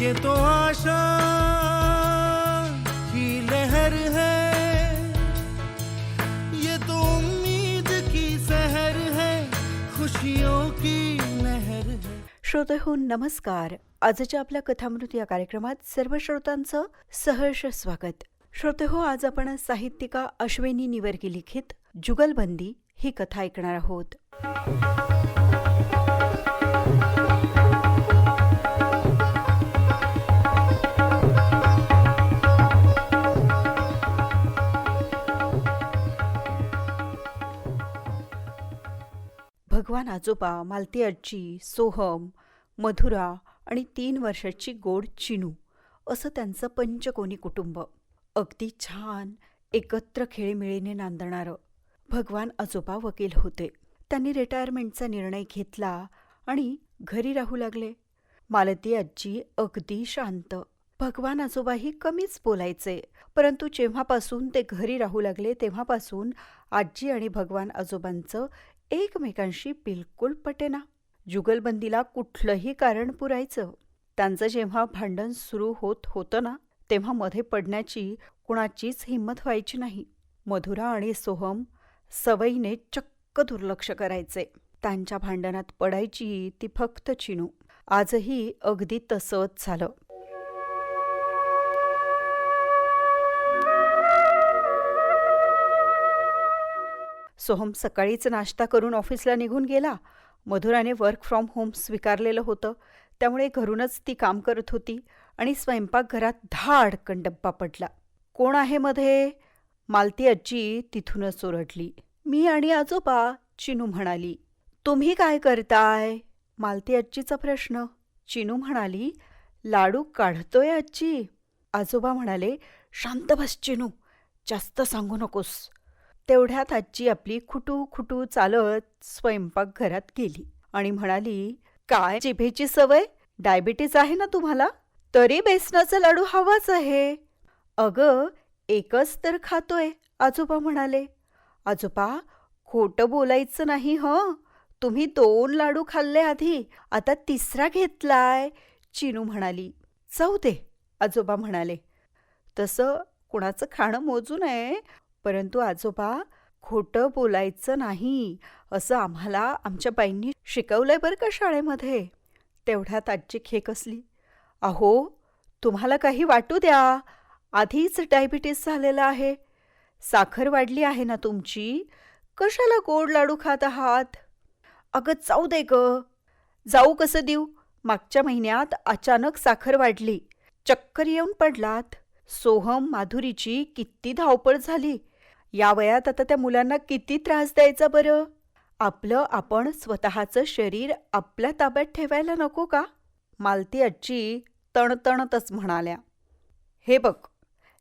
ये तो आशा की लहर है, ये तो उम्मीद की सहर है, खुशियों की लहर है. श्रोते हो नमस्कार. आजच्या आपल्या कथामृत या कार्यक्रमात सर्व श्रोतांचं सहर्ष स्वागत. श्रोते हो, आज आपण साहित्यिका अश्विनी निवर्गी लिखित जुगलबंदी ही कथा ऐकणार आहोत. भगवान आजोबा, मालती आजी, सोहम, मधुरा आणि 3 वर्षाची गोड चिनू असं त्यांचं पंचकोनी कुटुंब. अगदी छान एकत्र खेळीमेळीने नांदणारं. भगवान आजोबा वकील होते. त्यांनी रिटायरमेंटचा निर्णय घेतला आणि घरी राहू लागले. मालती आजी अगदी शांत. भगवान आजोबाही कमीच बोलायचे, परंतु जेव्हापासून ते घरी राहू लागले तेव्हापासून आजी आणि भगवान आजोबांचं एकमेकांशी बिलकुल पटेना. जुगलबंदीला कुठलंही कारण पुरायचं. त्यांचं जेव्हा भांडण सुरू होतं ना, तेव्हा मध्ये पडण्याची कुणाचीच हिंमत व्हायची नाही. मधुरा आणि सोहम सवयीने चक्क दुर्लक्ष करायचे. त्यांच्या भांडणात पडायची ती फक्त चिनू. आजही अगदी तसंच झालं. सोहम सकाळीच नाश्ता करून ऑफिसला निघून गेला. मधुराने वर्क फ्रॉम होम स्वीकारलेलं होतं, त्यामुळे घरूनच ती काम करत होती आणि स्वयंपाकघरात धाडकन डब्बा पडला. कोण आहे मध्ये? मालती आजी तिथूनच ओरडली. मी आणि आजोबा, चिनू म्हणाली. तुम्ही काय करताय? मालती आजीचा प्रश्न. चिनू म्हणाली, लाडू काढतोय आजी. आजोबा म्हणाले, शांत बस चिनू, जास्त सांगू नकोस. तेवढ्यात आजी आपली खुटू खुटू चालत स्वयंपाकघरात गेली आणि म्हणाली, काय जिभेची सवय? डायबिटीज आहे ना तुम्हाला? तरी बेसनाचा लाडू हवाच आहे. अगं, एकच तर खातोय, आजोबा म्हणाले. आजोबा, खोटं बोलायचं नाही हं. तुम्ही 2 लाडू खाल्ले आधी, आता 3रा घेतलाय, चिनू म्हणाली. जाऊ दे, आजोबा म्हणाले. तसं कुणाचं खाणं मोजू नये, परंतु आजोबा, खोटं बोलायचं नाही असं आम्हाला आमच्या बाईंनी शिकवलंय बरं का शाळेमध्ये. तेवढ्यात आजी खेकसली. अहो, तुम्हाला काही वाटू द्या, आधीच डायबिटीस झालेला आहे. साखर वाढली आहे ना तुमची, कशाला गोड लाडू खात आहात? अगं जाऊ दे ग. जाऊ कसं देऊ? मागच्या महिन्यात अचानक साखर वाढली, चक्कर येऊन पडलात. सोहम, माधुरीची किती धावपळ झाली. या वयात आता त्या मुलांना किती त्रास द्यायचा बरं? आपलं आपण स्वतःचं शरीर आपल्या ताब्यात ठेवायला नको का? मालती आजी तणतणतच म्हणाल्या. हे बघ,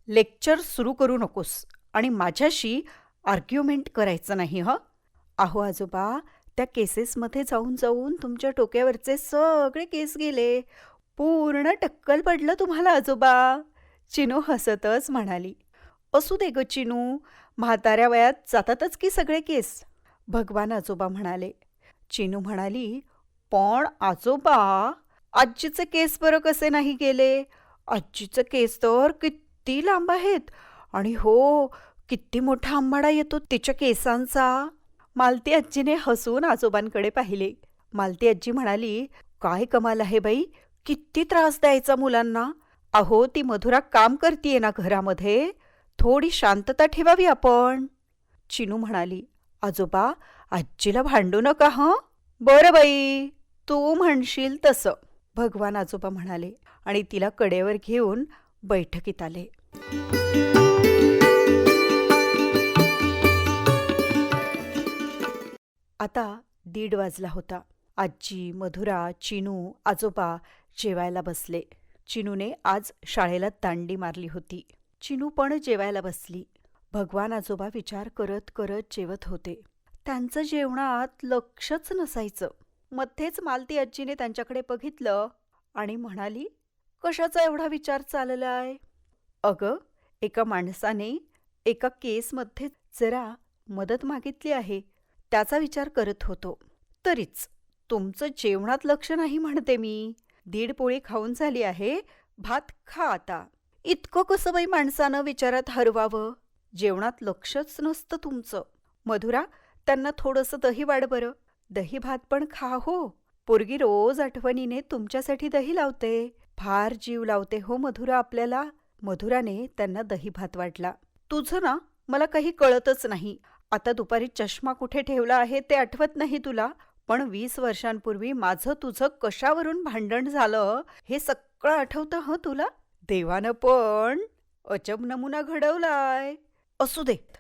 लेक्चर सुरू करू नकोस आणि माझ्याशी आर्ग्युमेंट करायचं नाही हं. अहो आजोबा, त्या केसेसमध्ये जाऊन जाऊन तुमच्या डोक्यावरचे सगळे केस गेले. पूर्ण टक्कल पडलं तुम्हाला आजोबा, चिनू हसतच म्हणाली. असू दे ग चिनू, म्हाताऱ्या वयात जातातच की सगळे केस, भगवान आजोबा म्हणाले. चिनू म्हणाली, पण आजोबा, आजीचे केस बरं कसे नाही गेले? आजीचे केस तर किती लांब आहेत आणि हो, किती मोठा आंबाडा येतो तिच्या केसांचा. मालती आजीने हसून आजोबांकडे पाहिले. मालती आजी म्हणाली, काय कमाल आहे बाई, किती त्रास द्यायचा मुलांना. अहो, ती मधुरा काम करतीये ना घरामध्ये, थोडी शांतता ठेवावी आपण. चिनू म्हणाली, आजोबा, आजीला भांडू नका हं. बरं बाई, तू म्हणशील तसं, भगवान आजोबा म्हणाले आणि तिला कडेवर घेऊन बैठकीत आले. आता 1:30 वाजला होता. आजी, मधुरा, चिनू, आजोबा जेवायला बसले. चिनूने आज शाळेला दांडी मारली होती. चिनू पण जेवायला बसली. भगवान आजोबा विचार करत करत जेवत होते. त्यांचं जेवणात लक्षच नसायचं. मध्येच मालती आजीने त्यांच्याकडे बघितलं आणि म्हणाली, कशाचा एवढा विचार चाललाय? अगं, एका माणसाने एका केसमध्ये जरा मदत मागितली आहे, त्याचा विचार करत होतो. तरीच तुमचं जेवणात लक्ष नाही म्हणते मी. दीड पोळी खाऊन झाली आहे, भात खा आता. इतकं कसं बाई माणसानं विचारात हरवावं? जेवणात लक्षच नसतं तुमचं. मधुरा, त्यांना थोडंसं दही वाढ बरं. दही भात पण खा हो. पोरगी रोज आठवणीने तुमच्यासाठी दही लावते. फार जीव लावते हो मधुरा आपल्याला. मधुराने त्यांना दही भात वाढला. तुझं ना मला काही कळतच नाही. आता दुपारी चष्मा कुठे ठेवला आहे ते आठवत नाही तुला, पण 20 वर्षांपूर्वी माझं तुझं कशावरून भांडण झालं हे सगळं आठवतं हं तुला? देवानं पण अजब नमुना घडवलाय. असू देत,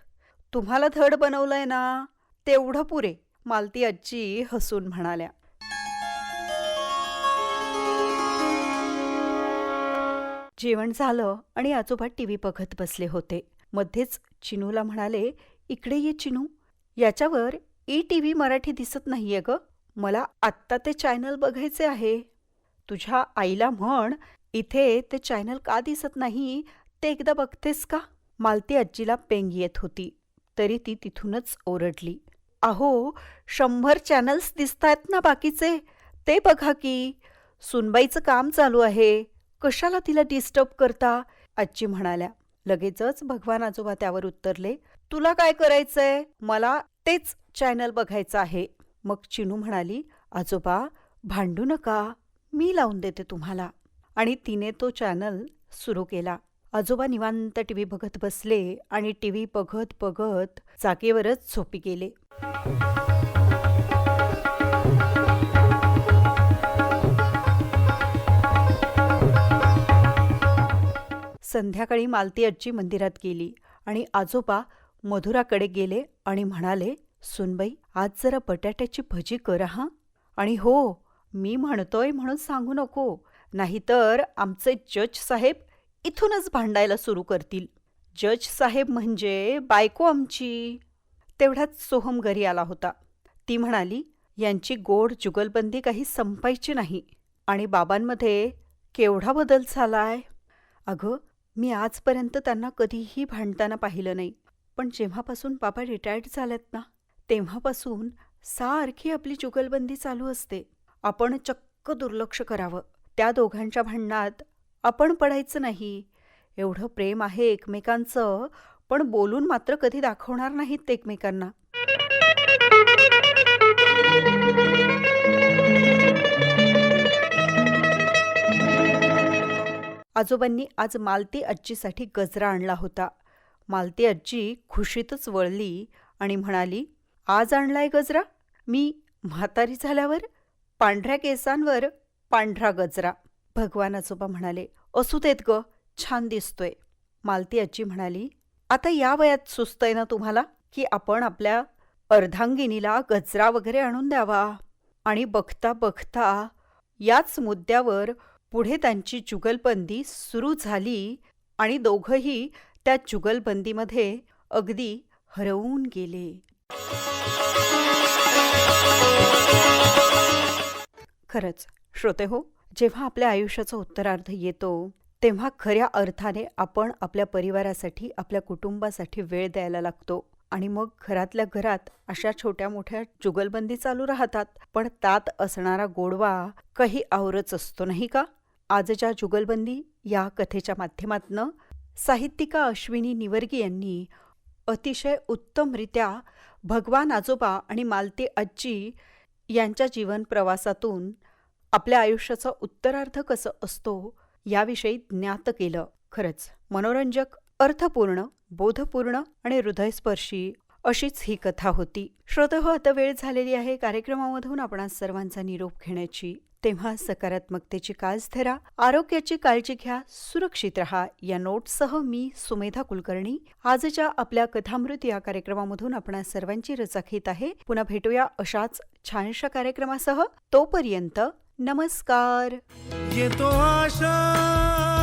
तुम्हाला धड बनवलंय ना, तेवढं पुरे. मालती आजी हसून म्हणाल्या. जेवण झालं आणि आजोबा टीव्ही बघत बसले होते. मध्येच चिनूला म्हणाले, इकडे ये चिनू, याच्यावर ETV मराठी दिसत नाहीये ग. मला आत्ता ते चॅनल बघायचे आहे. तुझ्या आईला म्हण, इथे ते चॅनल का दिसत नाही ते एकदा बघतेस का? मालती आजीला पेंग येत होती, तरी ती तिथूनच ओरडली. अहो, 100 चॅनल्स दिसतायत ना बाकीचे, ते बघा की. सुनबाईचं काम चालू आहे, कशाला तिला डिस्टर्ब करता? आजी म्हणाल्या. लगेचच भगवान आजोबा त्यावर उत्तरले, तुला काय करायचंय? मला तेच चॅनल बघायचं आहे. मग चिनू म्हणाली, आजोबा भांडू नका, मी लावून देते तुम्हाला. आणि तिने तो चॅनल सुरू केला. आजोबा निवांत टीव्ही बघत बसले आणि टीव्ही बघत बघत जागेवरच झोपी गेले. संध्याकाळी मालती आजी मंदिरात गेली आणि आजोबा मधुराकडे गेले आणि म्हणाले, सुनबाई, आज जरा बटाट्याची भजी करा हा. आणि हो, मी म्हणतोय म्हणून सांगू नको, नाहीतर आमचे जज साहेब इथूनच भांडायला सुरू करतील. जज साहेब म्हणजे बायको आमची. तेवढ्यात सोहम घरी आला होता. ती म्हणाली, यांची गोड जुगलबंदी काही संपायची नाही आणि बाबांमध्ये केवढा बदल झालाय. अगं, मी आजपर्यंत त्यांना कधीही भांडताना पाहिलं नाही, पण जेव्हापासून बाबा रिटायर्ड झालेत ना, तेव्हापासून सारखी आपली जुगलबंदी चालू असते. आपण चक्क दुर्लक्ष करावं. त्या दोघांच्या भांडणात आपण पडायचं नाही. एवढं प्रेम आहे एकमेकांचं, पण बोलून मात्र कधी दाखवणार नाहीत एकमेकांना. आजोबांनी आज मालती आजीसाठी गजरा आणला होता. मालती आजी खुशीतच वळली आणि म्हणाली, आज आणलाय गजरा? मी म्हातारी झाल्यावर पांढऱ्या केसांवर पांढरा गजरा. भगवान आजोबा म्हणाले, असू देत ग, छान दिसतोय. मालती आजी म्हणाली, आता या वयात सुचतंय ना तुम्हाला की आपण आपल्या अर्धांगिनीला गजरा वगैरे आणून द्यावा. आणि बघता बघता याच मुद्द्यावर पुढे त्यांची जुगलबंदी सुरू झाली आणि दोघंही त्या जुगलबंदीमध्ये अगदी हरवून गेले. खरंच श्रोतेहो, जेव्हा आपल्या आयुष्याचा उत्तरार्ध येतो तेव्हा खऱ्या अर्थाने आपण आपल्या परिवारासाठी, आपल्या कुटुंबासाठी वेळ द्यायला लागतो. आणि मग घरातल्या घरात अशा छोट्या मोठ्या जुगलबंदी चालू राहतात, पण त्यात असणारा गोडवा काही औरच असतो, नाही का? आजच्या जुगलबंदी या कथेच्या माध्यमातनं साहित्यिका अश्विनी निवर्गी यांनी अतिशय उत्तमरित्या भगवान आजोबा आणि मालती आजी यांच्या जीवन प्रवासातून आपल्या आयुष्याचा उत्तरार्ध कसं असतो याविषयी ज्ञात केलं. खरंच मनोरंजक, अर्थपूर्ण, बोधपूर्ण आणि हृदयस्पर्शी अशीच ही कथा होती. श्रोतेहो, आता वेळ झालेली आहे कार्यक्रमामधून आपणा सर्वांचा निरोप घेण्याची. तेव्हा सकारात्मकतेची कास धरा, आरोग्याची काळजी घ्या, सुरक्षित रहा या नोटसह मी सुमेधा कुलकर्णी आजच्या आपल्या कथामृत या कार्यक्रमामधून आपणा सर्वांची रजा घेत आहे. पुन्हा भेटूया अशाच छानशा कार्यक्रमासह. तोपर्यंत नमस्कार. ये तो आशा